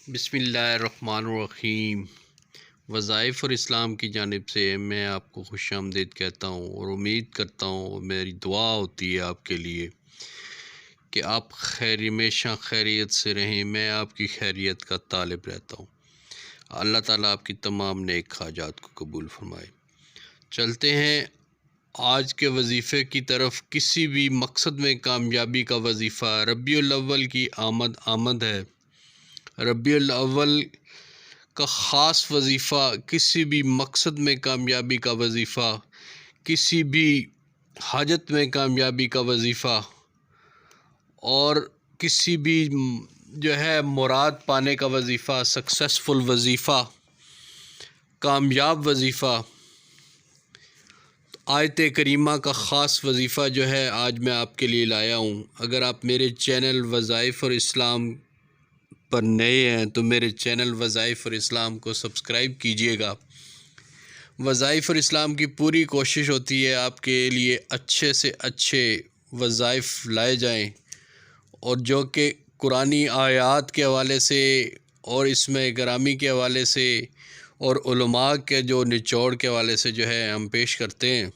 بسم اللہ الرحمن الرحیم۔ وظائف اور اسلام کی جانب سے میں آپ کو خوش آمدید کہتا ہوں اور امید کرتا ہوں اور میری دعا ہوتی ہے آپ کے لیے کہ آپ ہمیشہ خیریت سے رہیں۔ میں آپ کی خیریت کا طالب رہتا ہوں۔ اللہ تعالیٰ آپ کی تمام نیک حاجات کو قبول فرمائے۔ چلتے ہیں آج کے وظیفے کی طرف۔ کسی بھی مقصد میں کامیابی کا وظیفہ ربیع الاول کی آمد ہے۔ ربیع الاول کا خاص وظیفہ، کسی بھی مقصد میں کامیابی کا وظیفہ، کسی بھی حاجت میں کامیابی کا وظیفہ اور کسی بھی مراد پانے کا وظیفہ، سکسیسفل وظیفہ، کامیاب وظیفہ، آیت کریمہ کا خاص وظیفہ آج میں آپ کے لیے لایا ہوں۔ اگر آپ میرے چینل وظائف اور اسلام پر نئے ہیں تو میرے چینل وظائف اور اسلام کو سبسکرائب کیجئے گا۔ وظائف اور اسلام کی پوری کوشش ہوتی ہے آپ کے لیے اچھے سے اچھے وظائف لائے جائیں، اور جو کہ قرآنی آیات کے حوالے سے اور اس میں گرامی کے حوالے سے اور علماء کے جو نچوڑ کے حوالے سے ہم پیش کرتے ہیں۔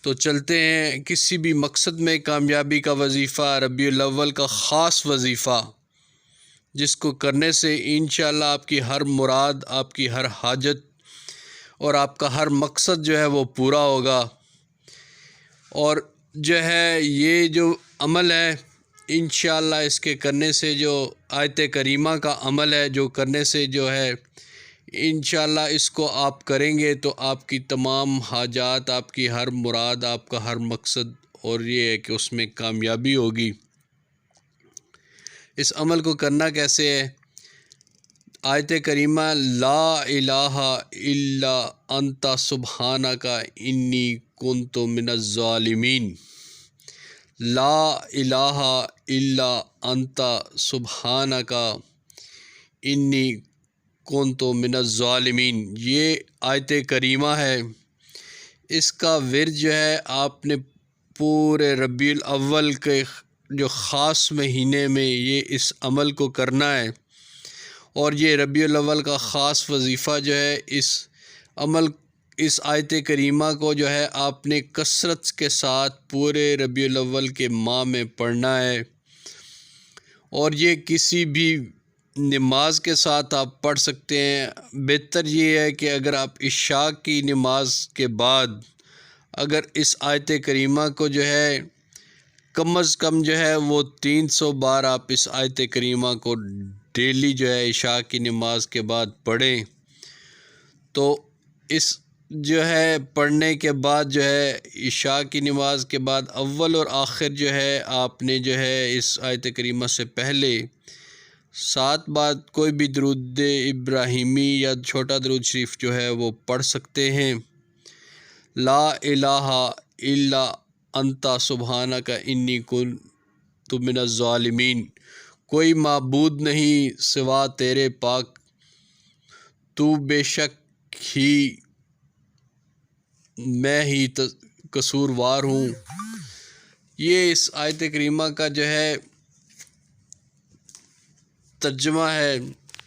تو چلتے ہیں، کسی بھی مقصد میں کامیابی کا وظیفہ ربیع الاول کا خاص وظیفہ، جس کو کرنے سے انشاءاللہ آپ کی ہر مراد، آپ کی ہر حاجت اور آپ کا ہر مقصد وہ پورا ہوگا۔ اور یہ جو عمل ہے انشاءاللہ اس کے کرنے سے، جو آیت کریمہ کا عمل ہے جو کرنے سے انشاءاللہ اس کو آپ کریں گے تو آپ کی تمام حاجات، آپ کی ہر مراد، آپ کا ہر مقصد، اور یہ ہے کہ اس میں کامیابی ہوگی۔ اس عمل کو کرنا کیسے ہے؟ آیت کریمہ لا الہ الا انت سبحانک انی کنت من الظالمین، لا الہ الا انت سبحانک انی کنت من الظالمین، یہ آیت کریمہ ہے۔ اس کا ورد آپ نے پورے ربیع الاول کے جو خاص مہینے میں یہ اس عمل کو کرنا ہے، اور یہ ربیع الاول کا خاص وظیفہ اس آیت کریمہ کو آپ نے کثرت کے ساتھ پورے ربیع الاول کے ماہ میں پڑھنا ہے، اور یہ کسی بھی نماز کے ساتھ آپ پڑھ سکتے ہیں۔ بہتر یہ ہے کہ اگر آپ عشاء کی نماز کے بعد اگر اس آیت کریمہ کو کم از کم وہ 300 بار آپ اس آیت کریمہ کو ڈیلی عشاء کی نماز کے بعد پڑھیں، تو اس پڑھنے کے بعد عشاء کی نماز کے بعد اول اور آخر آپ نے اس آیت کریمہ سے پہلے 7 بار کوئی بھی درود ابراہیمی یا چھوٹا درود شریف وہ پڑھ سکتے ہیں۔ لا الہ الا انت سبحانک انی کنت من الظالمین، کوئی معبود نہیں سوا تیرے پاک، تو بے شک ہی میں ہی قصوروار ہوں۔ یہ اس آیت کریمہ کا ترجمہ ہے۔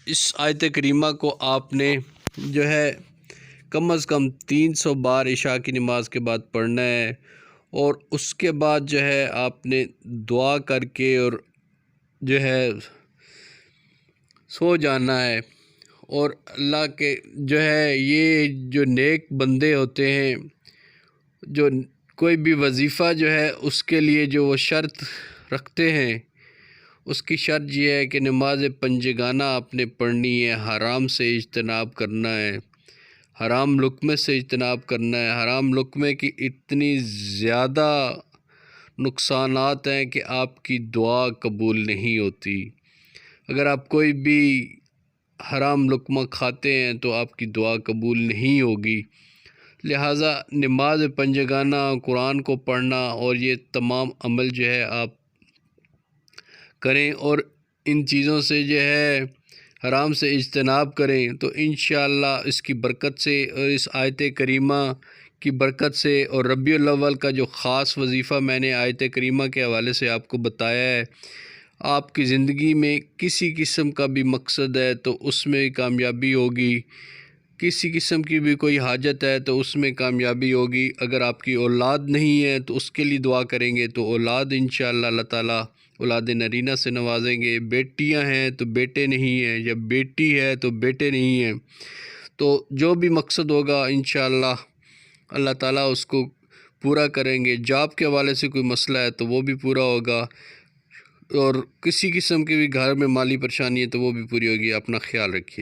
اس آیت کریمہ کو آپ نے کم از کم 300 بار عشاء کی نماز کے بعد پڑھنا ہے، اور اس کے بعد آپ نے دعا کر کے اور سو جانا ہے۔ اور اللہ کے یہ جو نیک بندے ہوتے ہیں، جو کوئی بھی وظیفہ اس کے لیے وہ شرط رکھتے ہیں، اس کی شرط یہ ہے کہ نماز پنجگانہ آپ نے پڑھنی ہے، حرام سے اجتناب کرنا ہے، حرام لقمے سے اجتناب کرنا ہے۔ حرام لقمے کی اتنی زیادہ نقصانات ہیں کہ آپ کی دعا قبول نہیں ہوتی۔ اگر آپ کوئی بھی حرام لقمہ کھاتے ہیں تو آپ کی دعا قبول نہیں ہوگی۔ لہٰذا نماز پنجگانہ، قرآن کو پڑھنا اور یہ تمام عمل آپ کریں، اور ان چیزوں سے حرام سے اجتناب کریں، تو انشاءاللہ اس کی برکت سے اور اس آیت کریمہ کی برکت سے اور ربیع الاول کا جو خاص وظیفہ میں نے آیت کریمہ کے حوالے سے آپ کو بتایا ہے، آپ کی زندگی میں کسی قسم کا بھی مقصد ہے تو اس میں کامیابی ہوگی، کسی قسم کی بھی کوئی حاجت ہے تو اس میں کامیابی ہوگی۔ اگر آپ کی اولاد نہیں ہے تو اس کے لیے دعا کریں گے تو اولاد انشاءاللہ اللہ تعالیٰ اولاد نرینہ سے نوازیں گے۔ بیٹیاں ہیں تو بیٹے نہیں ہیں، یا بیٹی ہے تو بیٹے نہیں ہیں، تو جو بھی مقصد ہوگا انشاءاللہ اللہ تعالیٰ اس کو پورا کریں گے۔ جاب کے حوالے سے کوئی مسئلہ ہے تو وہ بھی پورا ہوگا، اور کسی قسم کی بھی گھر میں مالی پریشانی ہے تو وہ بھی پوری ہوگی۔ اپنا خیال رکھیے۔